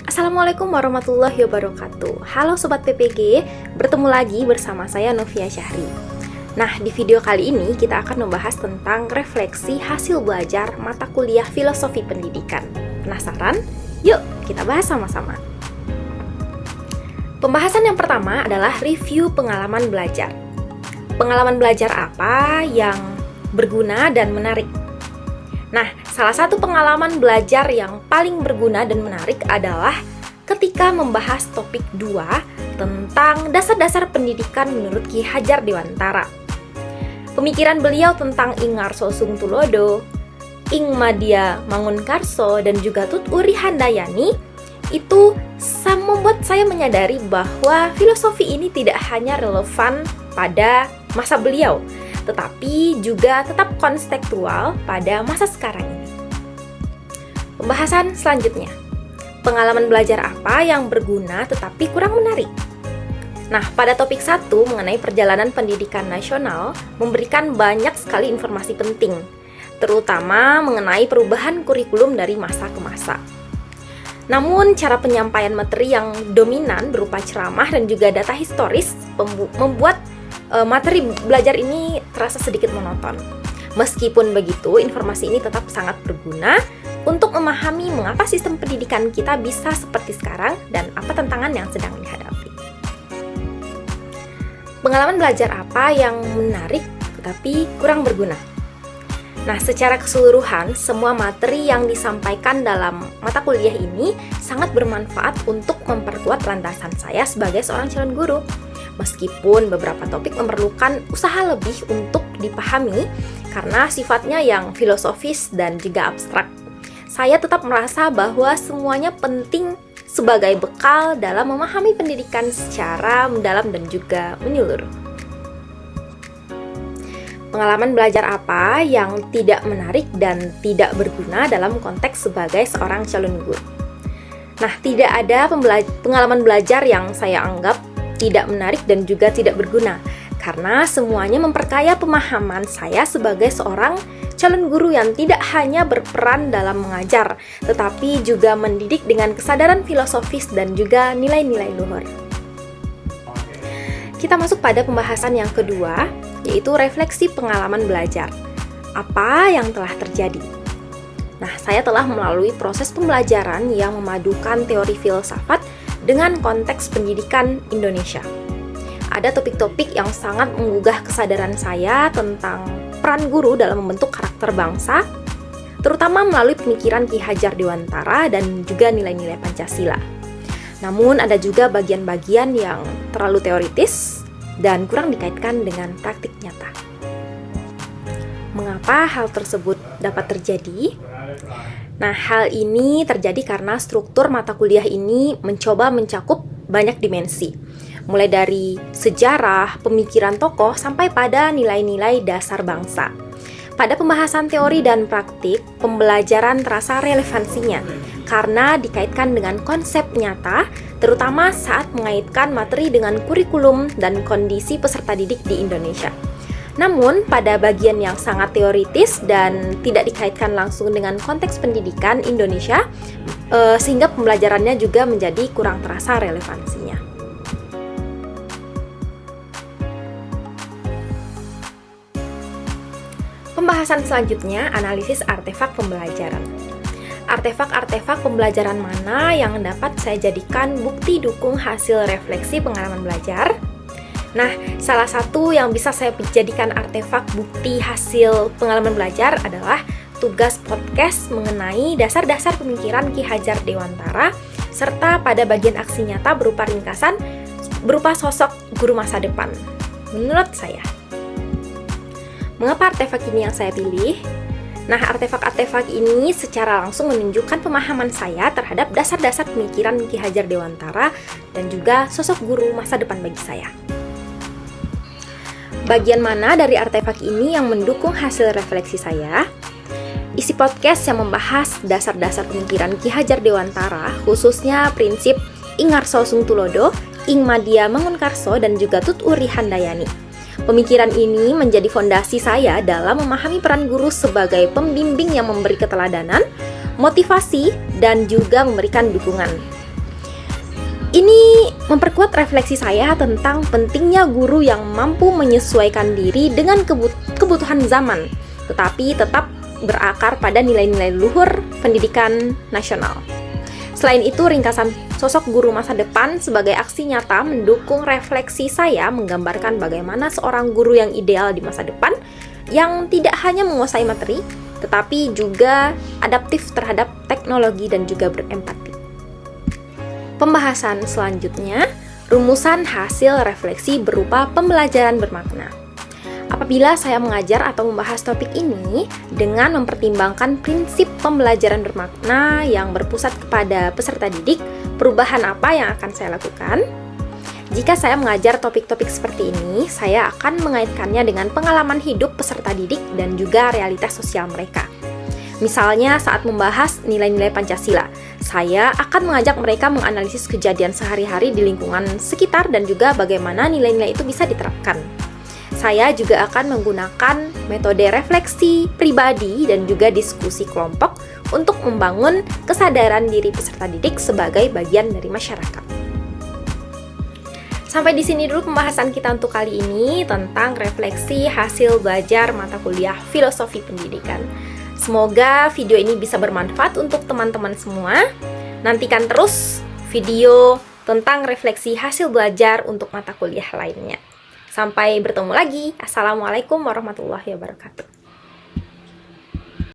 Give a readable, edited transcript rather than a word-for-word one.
Assalamualaikum warahmatullahi wabarakatuh. Halo Sobat PPG, bertemu lagi bersama saya Novia Syahri. Nah, di video kali ini kita akan membahas tentang refleksi hasil belajar mata kuliah Filosofi Pendidikan. Penasaran? Yuk, kita bahas sama-sama. Pembahasan yang pertama adalah review pengalaman belajar. Pengalaman belajar apa yang berguna dan menarik? Nah, salah satu pengalaman belajar yang paling berguna dan menarik adalah ketika membahas topik 2 tentang dasar-dasar pendidikan menurut Ki Hajar Dewantara. Pemikiran beliau tentang Ing Ngarso Sungtulodo, Ing Madya Mangunkarso, dan juga Tut Uri Handayani itu membuat saya menyadari bahwa filosofi ini tidak hanya relevan pada masa beliau, tetapi juga tetap kontekstual pada masa sekarang ini. Pembahasan selanjutnya, pengalaman belajar apa yang berguna tetapi kurang menarik? Nah, pada topik 1 mengenai perjalanan pendidikan nasional memberikan banyak sekali informasi penting, terutama mengenai perubahan kurikulum dari masa ke masa. Namun, cara penyampaian materi yang dominan berupa ceramah dan juga data historis membuat materi belajar ini terasa sedikit monoton. Meskipun begitu, informasi ini tetap sangat berguna untuk memahami mengapa sistem pendidikan kita bisa seperti sekarang dan apa tantangan yang sedang dihadapi. Pengalaman belajar apa yang menarik tetapi kurang berguna? Nah, secara keseluruhan, semua materi yang disampaikan dalam mata kuliah ini sangat bermanfaat untuk memperkuat landasan saya sebagai seorang calon guru. Meskipun beberapa topik memerlukan usaha lebih untuk dipahami karena sifatnya yang filosofis dan juga abstrak, saya tetap merasa bahwa semuanya penting sebagai bekal dalam memahami pendidikan secara mendalam dan juga menyeluruh. Pengalaman belajar apa yang tidak menarik dan tidak berguna dalam konteks sebagai seorang calon guru? Nah, tidak ada pengalaman belajar yang saya anggap tidak menarik dan juga tidak berguna, karena semuanya memperkaya pemahaman saya sebagai seorang calon guru yang tidak hanya berperan dalam mengajar, tetapi juga mendidik dengan kesadaran filosofis dan juga nilai-nilai luhur. Kita masuk pada pembahasan yang kedua, yaitu refleksi pengalaman belajar. Apa yang telah terjadi? Nah, saya telah melalui proses pembelajaran yang memadukan teori filsafat dengan konteks pendidikan Indonesia. Ada topik-topik yang sangat menggugah kesadaran saya tentang peran guru dalam membentuk karakter bangsa, terutama melalui pemikiran Ki Hajar Dewantara dan juga nilai-nilai Pancasila. Namun ada juga bagian-bagian yang terlalu teoritis dan kurang dikaitkan dengan praktik nyata. Mengapa hal tersebut dapat terjadi? Nah, hal ini terjadi karena struktur mata kuliah ini mencoba mencakup banyak dimensi, mulai dari sejarah, pemikiran tokoh, sampai pada nilai-nilai dasar bangsa. Pada pembahasan teori dan praktik, pembelajaran terasa relevansinya, karena dikaitkan dengan konsep nyata, terutama saat mengaitkan materi dengan kurikulum dan kondisi peserta didik di Indonesia. Namun, pada bagian yang sangat teoritis dan tidak dikaitkan langsung dengan konteks pendidikan Indonesia, sehingga pembelajarannya juga menjadi kurang terasa relevansinya. Pembahasan selanjutnya, analisis artefak pembelajaran. Artefak-artefak pembelajaran mana yang dapat saya jadikan bukti dukung hasil refleksi pengalaman belajar? Nah, salah satu yang bisa saya jadikan artefak bukti hasil pengalaman belajar adalah tugas podcast mengenai dasar-dasar pemikiran Ki Hajar Dewantara, serta pada bagian aksi nyata berupa ringkasan berupa sosok guru masa depan. Menurut saya, mengapa artefak ini yang saya pilih? Nah, artefak-artefak ini secara langsung menunjukkan pemahaman saya terhadap dasar-dasar pemikiran Ki Hajar Dewantara dan juga sosok guru masa depan bagi saya. Bagian mana dari artefak ini yang mendukung hasil refleksi saya? Isi podcast yang membahas dasar-dasar pemikiran Ki Hajar Dewantara, khususnya prinsip Ing Ngarso Sungtulodo, Ing Madya Mangunkarso, dan juga Tut Uri Handayani. Pemikiran ini menjadi fondasi saya dalam memahami peran guru sebagai pembimbing yang memberi keteladanan, motivasi, dan juga memberikan dukungan. Ini memperkuat refleksi saya tentang pentingnya guru yang mampu menyesuaikan diri dengan kebutuhan zaman, tetapi tetap berakar pada nilai-nilai luhur pendidikan nasional. Selain itu, ringkasan sosok guru masa depan sebagai aksi nyata mendukung refleksi saya menggambarkan bagaimana seorang guru yang ideal di masa depan yang tidak hanya menguasai materi, tetapi juga adaptif terhadap teknologi dan juga berempati. Pembahasan selanjutnya, rumusan hasil refleksi berupa pembelajaran bermakna. Apabila saya mengajar atau membahas topik ini dengan mempertimbangkan prinsip pembelajaran bermakna yang berpusat kepada peserta didik, perubahan apa yang akan saya lakukan? Jika saya mengajar topik-topik seperti ini, saya akan mengaitkannya dengan pengalaman hidup peserta didik dan juga realitas sosial mereka. Misalnya saat membahas nilai-nilai Pancasila, saya akan mengajak mereka menganalisis kejadian sehari-hari di lingkungan sekitar dan juga bagaimana nilai-nilai itu bisa diterapkan. Saya juga akan menggunakan metode refleksi pribadi dan juga diskusi kelompok untuk membangun kesadaran diri peserta didik sebagai bagian dari masyarakat. Sampai di sini dulu pembahasan kita untuk kali ini tentang refleksi hasil belajar mata kuliah Filosofi Pendidikan. Semoga video ini bisa bermanfaat untuk teman-teman semua. Nantikan terus video tentang refleksi hasil belajar untuk mata kuliah lainnya. Sampai bertemu lagi. Assalamualaikum warahmatullahi wabarakatuh.